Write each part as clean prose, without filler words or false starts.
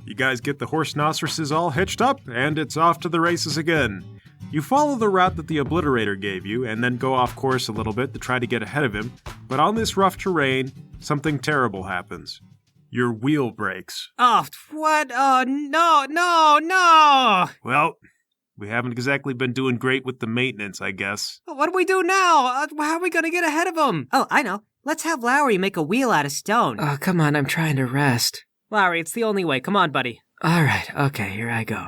You guys get the horse-noceroses all hitched up, and it's off to the races again. You follow the route that the Obliterator gave you, and then go off course a little bit to try to get ahead of him, but on this rough terrain, something terrible happens. Your wheel breaks. Oh, what? Oh, no! Well, we haven't exactly been doing great with the maintenance, I guess. What do we do now? How are we gonna get ahead of him? Oh, I know. Let's have Lowry make a wheel out of stone. Oh, come on, I'm trying to rest. Lowry, it's the only way. Come on, buddy. All right, okay, here I go.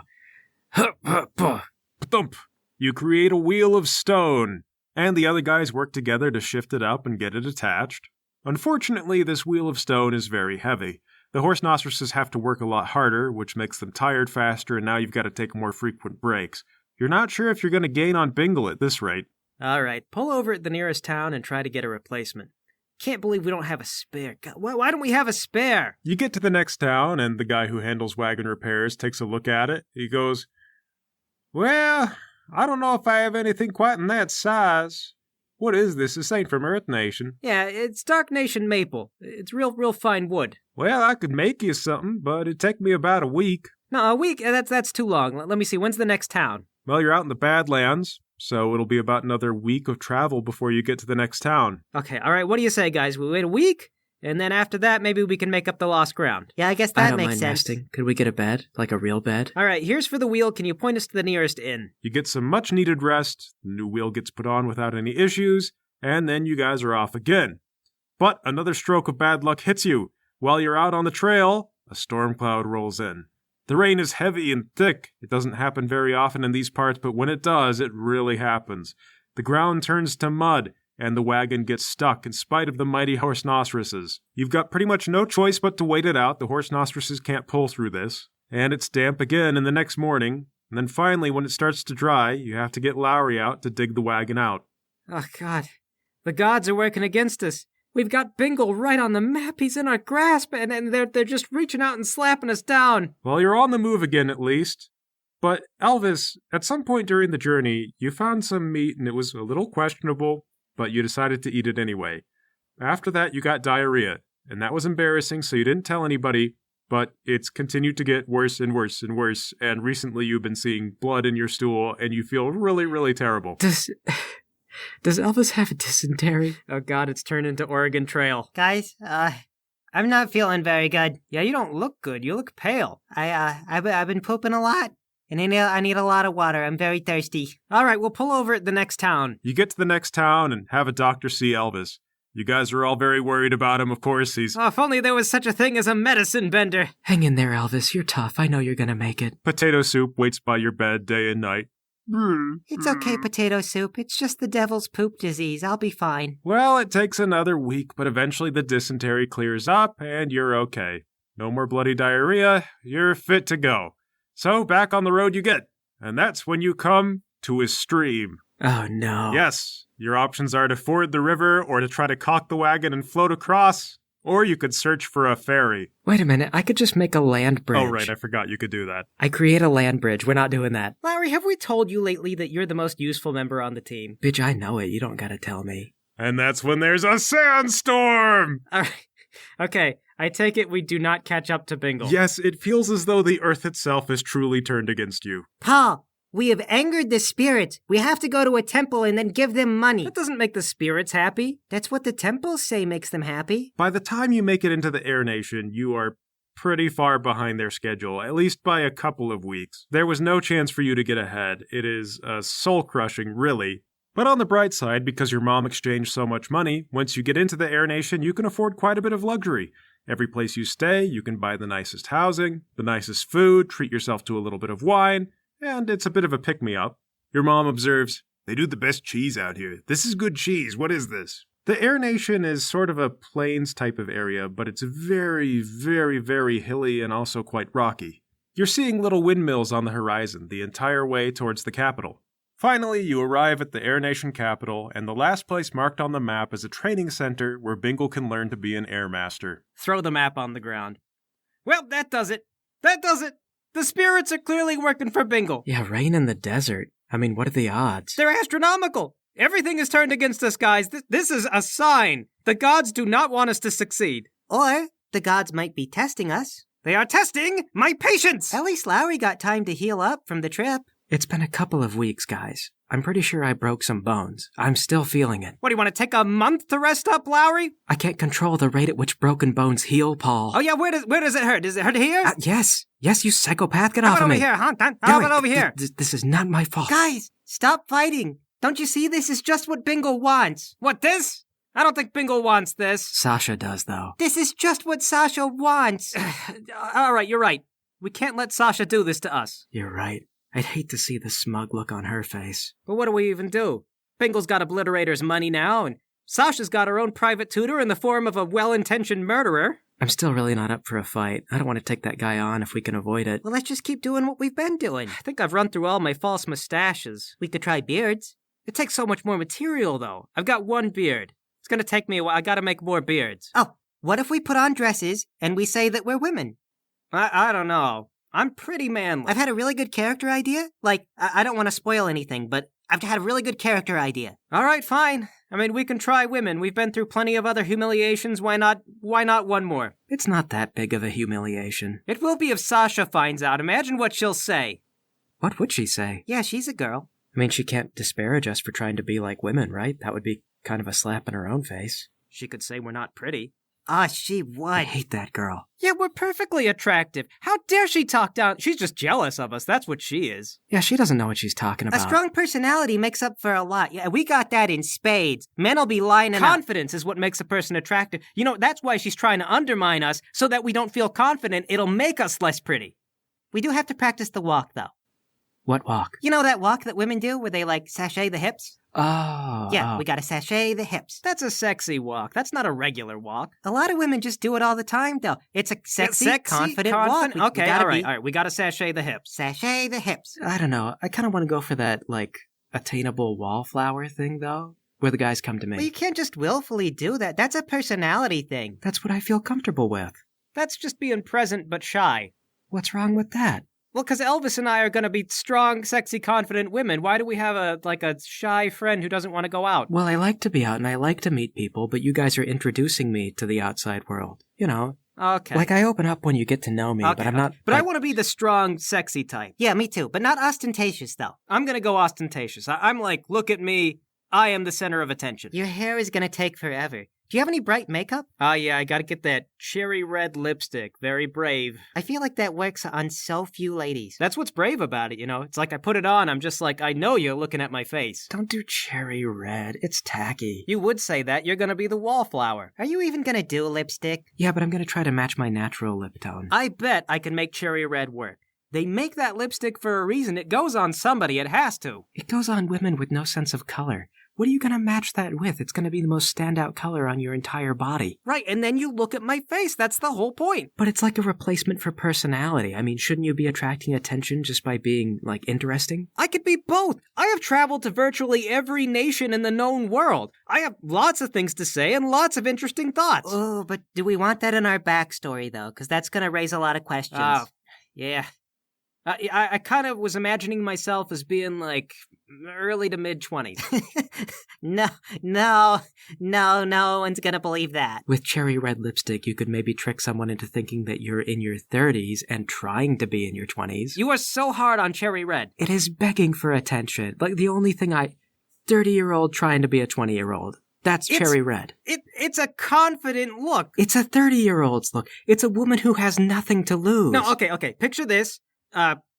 Thump! You create a wheel of stone, and the other guys work together to shift it up and get it attached. Unfortunately, this wheel of stone is very heavy. The horse-noceroses have to work a lot harder, which makes them tired faster, and now you've got to take more frequent breaks. You're not sure if you're going to gain on Bingle at this rate. All right, pull over at the nearest town and try to get a replacement. Can't believe we don't have a spare. God, why don't we have a spare? You get to the next town, and the guy who handles wagon repairs takes a look at it. He goes, "Well, I don't know if I have anything quite in that size. What is this? This ain't from Earth Nation." Yeah, it's Dark Nation maple. It's real fine wood. "Well, I could make you something, but it'd take me about a week." No, a week? That's too long. Let me see, when's the next town? "Well, you're out in the Badlands, so it'll be about another week of travel before you get to the next town." Okay, all right, what do you say, guys? We wait a week? And then after that, maybe we can make up the lost ground. Yeah, I guess I that don't makes mind sense. resting. Could we get a bed? Like a real bed? All right, here's for the wheel. Can you point us to the nearest inn? You get some much-needed rest, the new wheel gets put on without any issues, and then you guys are off again. But another stroke of bad luck hits you. While you're out on the trail, a storm cloud rolls in. The rain is heavy and thick. It doesn't happen very often in these parts, but when it does, it really happens. The ground turns to mud, and the wagon gets stuck in spite of the mighty horse-noceroses. You've got pretty much no choice but to wait it out. The horse-noceroses can't pull through this. And it's damp again in the next morning. And then finally, when it starts to dry, you have to get Lowry out to dig the wagon out. Oh, God. The gods are working against us. We've got Bingle right on the map. He's in our grasp, and they're just reaching out and slapping us down. Well, you're on the move again, at least. But, Elvis, at some point during the journey, you found some meat, and it was a little questionable, but you decided to eat it anyway. After that, you got diarrhea, and that was embarrassing, so you didn't tell anybody, but it's continued to get worse and worse and worse, and recently you've been seeing blood in your stool, and you feel really, really terrible. Does Elvis have dysentery? Oh, God, it's turned into Oregon Trail. Guys, I'm not feeling very good. Yeah, you don't look good. You look pale. I've been pooping a lot, and I need a lot of water. I'm very thirsty. All right, we'll pull over at the next town. You get to the next town and have a doctor see Elvis. You guys are all very worried about him, of course. Oh, if only there was such a thing as a medicine bender. Hang in there, Elvis. You're tough. I know you're gonna make it. Potato soup waits by your bed day and night. It's okay, potato soup. It's just the devil's poop disease. I'll be fine. Well, it takes another week, but eventually the dysentery clears up, and you're okay. No more bloody diarrhea. You're fit to go. So back on the road you get, and that's when you come to a stream. Oh, no. Yes, your options are to ford the river, or to try to caulk the wagon and float across, or you could search for a ferry. Wait a minute, I could just make a land bridge. Oh, right, I forgot you could do that. I create a land bridge. We're not doing that. Larry, have we told you lately that you're the most useful member on the team? Bitch, I know it. You don't gotta tell me. And that's when there's a sandstorm! All right. Okay, I take it we do not catch up to Bingle. Yes, it feels as though the earth itself is truly turned against you. Paul, we have angered the spirits. We have to go to a temple and then give them money. That doesn't make the spirits happy. That's what the temples say makes them happy. By the time you make it into the Air Nation, you are pretty far behind their schedule, at least by a couple of weeks. There was no chance for you to get ahead. It is soul-crushing, really. But on the bright side, because your mom exchanged so much money, once you get into the Air Nation, you can afford quite a bit of luxury. Every place you stay, you can buy the nicest housing, the nicest food, treat yourself to a little bit of wine, and it's a bit of a pick-me-up. Your mom observes, "They do the best cheese out here. This is good cheese. What is this?" The Air Nation is sort of a plains type of area, but it's very, very, very hilly and also quite rocky. You're seeing little windmills on the horizon the entire way towards the capital. Finally, you arrive at the Air Nation capital, and the last place marked on the map is a training center where Bingle can learn to be an Air Master. Throw the map on the ground. Well, that does it. That does it. The spirits are clearly working for Bingle. Yeah, rain in the desert. I mean, what are the odds? They're astronomical. Everything is turned against us, guys. This is a sign. The gods do not want us to succeed. Or the gods might be testing us. They are testing my patience! At least Lowry got time to heal up from the trip. It's been a couple of weeks, guys. I'm pretty sure I broke some bones. I'm still feeling it. What, do you want to take a month to rest up, Lowry? I can't control the rate at which broken bones heal, Paul. Oh yeah, where does it hurt? Does it hurt here? Yes, you psychopath, get How off about of over me. here, huh? How about over here? This is not my fault. Guys, stop fighting. Don't you see this is just what Bingle wants? What, this? I don't think Bingle wants this. Sasha does, though. This is just what Sasha wants. All right, you're right. We can't let Sasha do this to us. You're right. I'd hate to see the smug look on her face. But what do we even do? Bingle's got Obliterator's money now, and Sasha's got her own private tutor in the form of a well-intentioned murderer. I'm still really not up for a fight. I don't want to take that guy on if we can avoid it. Well, let's just keep doing what we've been doing. I think I've run through all my false mustaches. We could try beards. It takes so much more material, though. I've got one beard. It's gonna take me a while. I gotta make more beards. Oh, what if we put on dresses and we say that we're women? I don't know. I'm pretty manly. I've had a really good character idea. Like, I don't want to spoil anything, but I've had a really good character idea. All right, fine. I mean, we can try women. We've been through plenty of other humiliations. Why not one more? It's not that big of a humiliation. It will be if Sasha finds out. Imagine what she'll say. What would she say? Yeah, she's a girl. I mean, she can't disparage us for trying to be like women, right? That would be kind of a slap in her own face. She could say we're not pretty. Ah, she I would. hate that girl. Yeah, we're perfectly attractive. How dare she talk down? She's just jealous of us. That's what she is. Yeah, she doesn't know what she's talking A about. strong personality makes up for a lot. Yeah, we got that in spades. Men'll be lining up. Confidence is what makes a person attractive. You know, that's why she's trying to undermine us so that we don't feel confident. It'll make us less pretty. We do have to practice the walk, though. What walk? You know that walk that women do where they, like, sashay the hips? Oh. Yeah, we gotta sashay the hips. That's a sexy walk. That's not a regular walk. A lot of women just do it all the time, though. It's a sexy, confident walk. Okay, all right. We gotta sashay the hips. Sashay the hips. I don't know. I kind of want to go for that, like, attainable wallflower thing, though, where the guys come to me. Well, you can't just willfully do that. That's a personality thing. That's what I feel comfortable with. That's just being present but shy. What's wrong with that? Well, because Elvis and I are going to be strong, sexy, confident women. Why do we have a shy friend who doesn't want to go out? Well, I like to be out and I like to meet people, but you guys are introducing me to the outside world. You know, Okay. like I open up when you get to know me, but I'm not. But I want to be the strong, sexy type. Yeah, me too, but not ostentatious, though. I'm going to go ostentatious. I'm like, look at me. I am the center of attention. Your hair is gonna take forever. Do you have any bright makeup? Oh, yeah, I got to get that cherry red lipstick. Very brave. I feel like that works on so few ladies. That's what's brave about it, you know? It's like I put it on, I'm just like, I know you're looking at my face. Don't do cherry red. It's tacky. You would say that. You're going to be the wallflower. Are you even gonna do lipstick? Yeah, but I'm going to try to match my natural lip tone. I bet I can make cherry red work. They make that lipstick for a reason. It goes on somebody. It has to. It goes on women with no sense of color. What are you going to match that with? It's going to be the most standout color on your entire body. Right, and then you look at my face. That's the whole point. But it's like a replacement for personality. I mean, shouldn't you be attracting attention just by being, like, interesting? I could be both. I have traveled to virtually every nation in the known world. I have lots of things to say and lots of interesting thoughts. Oh, but do we want that in our backstory, though? Because that's gonna raise a lot of questions. Oh, yeah. I kind of was imagining myself as being like early to mid-20s. No one's gonna believe that. With cherry red lipstick, you could maybe trick someone into thinking that you're in your 30s and trying to be in your 20s. You are so hard on cherry red. It is begging for attention. Like, the only thing 30-year-old trying to be a 20-year-old. That's cherry red. It's a confident look. It's a 30-year-old's look. It's a woman who has nothing to lose. No, okay. Picture this.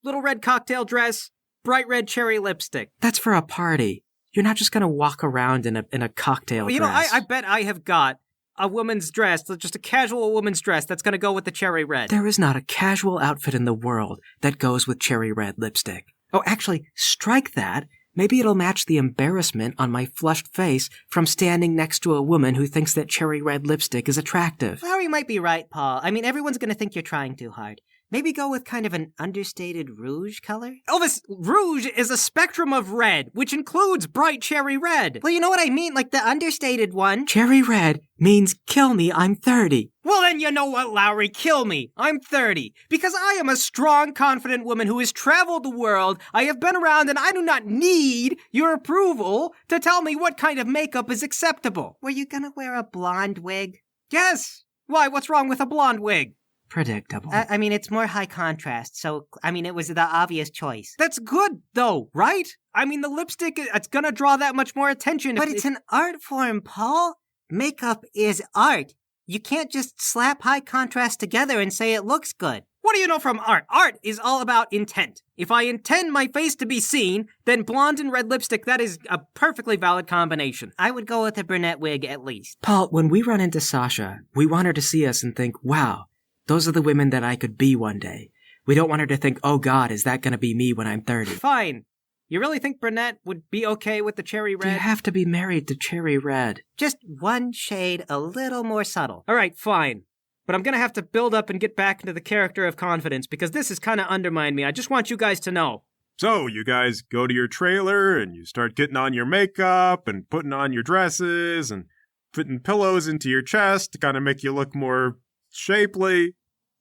Little red cocktail dress, bright red cherry lipstick. That's for a party. You're not just going to walk around in a cocktail Well, dress. I bet I have got a woman's dress, just a casual woman's dress that's going to go with the cherry red. There is not a casual outfit in the world that goes with cherry red lipstick. Oh, actually, strike that. Maybe it'll match the embarrassment on my flushed face from standing next to a woman who thinks that cherry red lipstick is attractive. Larry might be right, Paul. I mean, everyone's gonna think you're trying too hard. Maybe go with kind of an understated rouge color? Elvis, rouge is a spectrum of red, which includes bright cherry red. Well, you know what I mean, like the understated one. Cherry red means kill me, I'm 30. Well, then you know what, Lowry? Kill me. I'm 30. Because I am a strong, confident woman who has traveled the world. I have been around and I do not need your approval to tell me what kind of makeup is acceptable. Were you gonna wear a blonde wig? Yes. Why, what's wrong with a blonde wig? predictable. I mean, it's more high contrast, so, I mean, it was the obvious choice. That's good, though, right? I mean, the lipstick, it's gonna draw that much more attention. But it's an art form, Paul. Makeup is art. You can't just slap high contrast together and say it looks good. What do you know from art? Art is all about intent. If I intend my face to be seen, then blonde and red lipstick, that is a perfectly valid combination. I would go with a brunette wig at least. Paul, when we run into Sasha, we want her to see us and think, wow, those are the women that I could be one day. We don't want her to think, oh God, is that going to be me when I'm 30? Fine. You really think brunette would be okay with the cherry red? You have to be married to cherry red. Just one shade a little more subtle. All right, fine. But I'm gonna have to build up and get back into the character of confidence because this has kind of undermined me. I just want you guys to know. So, you guys go to your trailer and you start getting on your makeup and putting on your dresses and putting pillows into your chest to kind of make you look more shapely.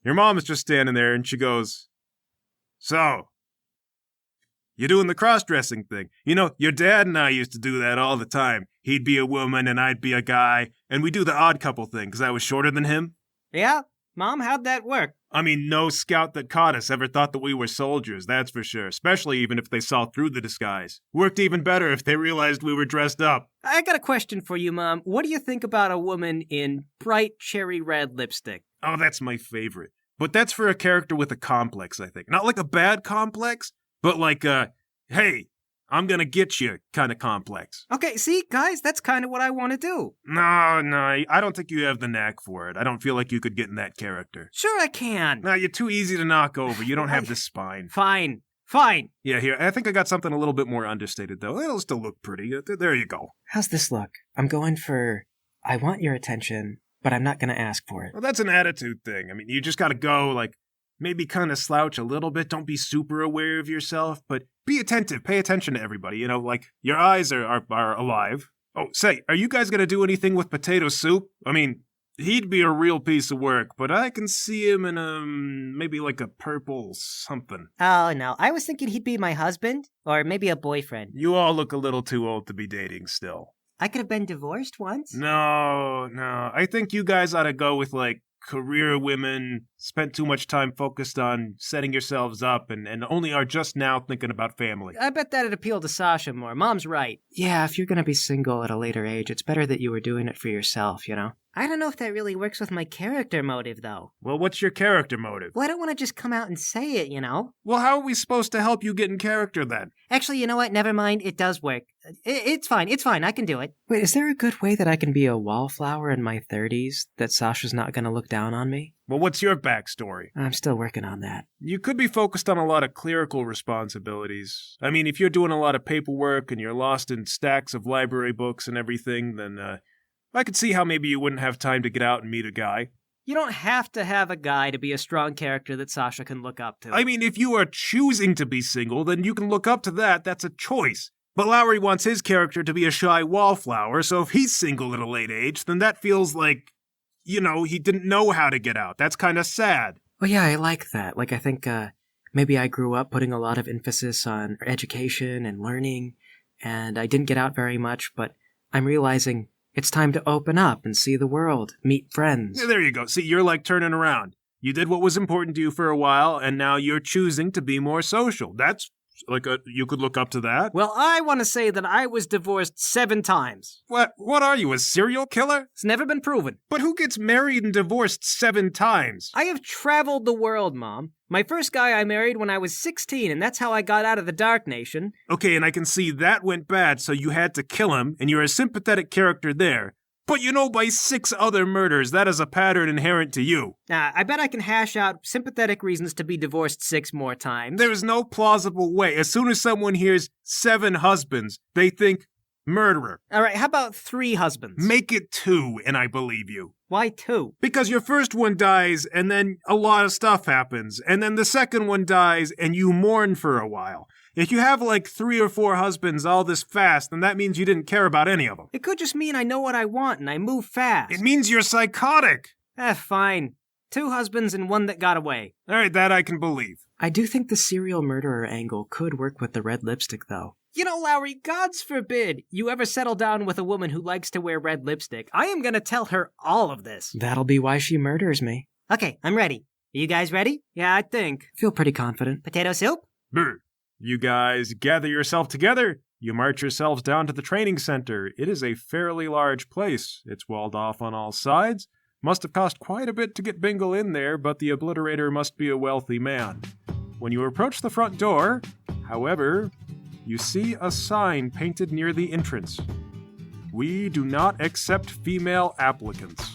Your mom is just standing there and she goes, "So, you doing the cross-dressing thing? You know, your dad and I used to do that all the time. He'd be a woman and I'd be a guy, and we do the odd couple thing because I was shorter than him." Yeah? Mom, how'd that work? I mean, no scout that caught us ever thought that we were soldiers, that's for sure, especially even if they saw through the disguise. Worked even better if they realized we were dressed up. I got a question for you, Mom. What do you think about a woman in bright cherry red lipstick? Oh, that's my favorite. But that's for a character with a complex, I think. Not like a bad complex, but like a, hey, I'm gonna get you kind of complex. Okay, see, guys, that's kind of what I want to do. No, I don't think you have the knack for it. I don't feel like you could get in that character. Sure I can. No, you're too easy to knock over. You don't have the spine. Fine. Yeah, here, I think I got something a little bit more understated, though. It'll still look pretty. There you go. How's this look? I'm going for, I want your attention, but I'm not going to ask for it. Well, that's an attitude thing. I mean, you just gotta go, like, maybe kind of slouch a little bit. Don't be super aware of yourself, but be attentive. Pay attention to everybody. You know, like, your eyes are alive. Oh, say, are you guys going to do anything with potato soup? I mean, he'd be a real piece of work, but I can see him in maybe like a purple something. Oh, no. I was thinking he'd be my husband, or maybe a boyfriend. You all look a little too old to be dating still. I could have been divorced once. No. I think you guys ought to go with, like, career women, spent too much time focused on setting yourselves up and only are just now thinking about family. I bet that'd appeal to Sasha more. Mom's right. Yeah, if you're going to be single at a later age, it's better that you were doing it for yourself, you know? I don't know if that really works with my character motive, though. Well, what's your character motive? Well, I don't want to just come out and say it, you know? Well, how are we supposed to help you get in character then? Actually, you know what? Never mind. It does work. It's fine. I can do it. Wait, is there a good way that I can be a wallflower in my 30s that Sasha's not going to look down on me? Well, what's your backstory? I'm still working on that. You could be focused on a lot of clerical responsibilities. I mean, if you're doing a lot of paperwork and you're lost in stacks of library books and everything, then I could see how maybe you wouldn't have time to get out and meet a guy. You don't have to have a guy to be a strong character that Sasha can look up to. I mean, if you are choosing to be single, then you can look up to that. That's a choice. But Lowry wants his character to be a shy wallflower, so if he's single at a late age, then that feels like, you know, he didn't know how to get out. That's kind of sad. Well, yeah, I like that. Like, I think maybe I grew up putting a lot of emphasis on education and learning, and I didn't get out very much, but I'm realizing it's time to open up and see the world, meet friends. Yeah, there you go. See, you're like turning around. You did what was important to you for a while, and now you're choosing to be more social. That's like you could look up to that. Well, I want to say that I was divorced 7 times. What are you, a serial killer? It's never been proven. But who gets married and divorced 7 times? I have traveled the world, Mom. My first guy I married when I was 16, and that's how I got out of the Dark Nation. Okay, and I can see that went bad, so you had to kill him, and you're a sympathetic character there. But you know, by 6 other murders, that is a pattern inherent to you. I bet I can hash out sympathetic reasons to be divorced 6 more times. There's no plausible way. As soon as someone hears 7 husbands, they think murderer. All right, how about 3 husbands? Make it 2, and I believe you. Why 2? Because your first one dies, and then a lot of stuff happens, and then the second one dies, and you mourn for a while. If you have like 3 or 4 husbands all this fast, then that means you didn't care about any of them. It could just mean I know what I want and I move fast. It means you're psychotic. Fine. 2 husbands and 1 that got away. All right, that I can believe. I do think the serial murderer angle could work with the red lipstick, though. You know, Lowry, God's forbid you ever settle down with a woman who likes to wear red lipstick. I am going to tell her all of this. That'll be why she murders me. Okay, I'm ready. You guys ready? Yeah, I think. Feel pretty confident. Potato soup? Brr. You guys gather yourself together. You march yourselves down to the training center. It is a fairly large place. It's walled off on all sides. Must have cost quite a bit to get Bingle in there, but the obliterator must be a wealthy man. When you approach the front door, however, you see a sign painted near the entrance. We do not accept female applicants.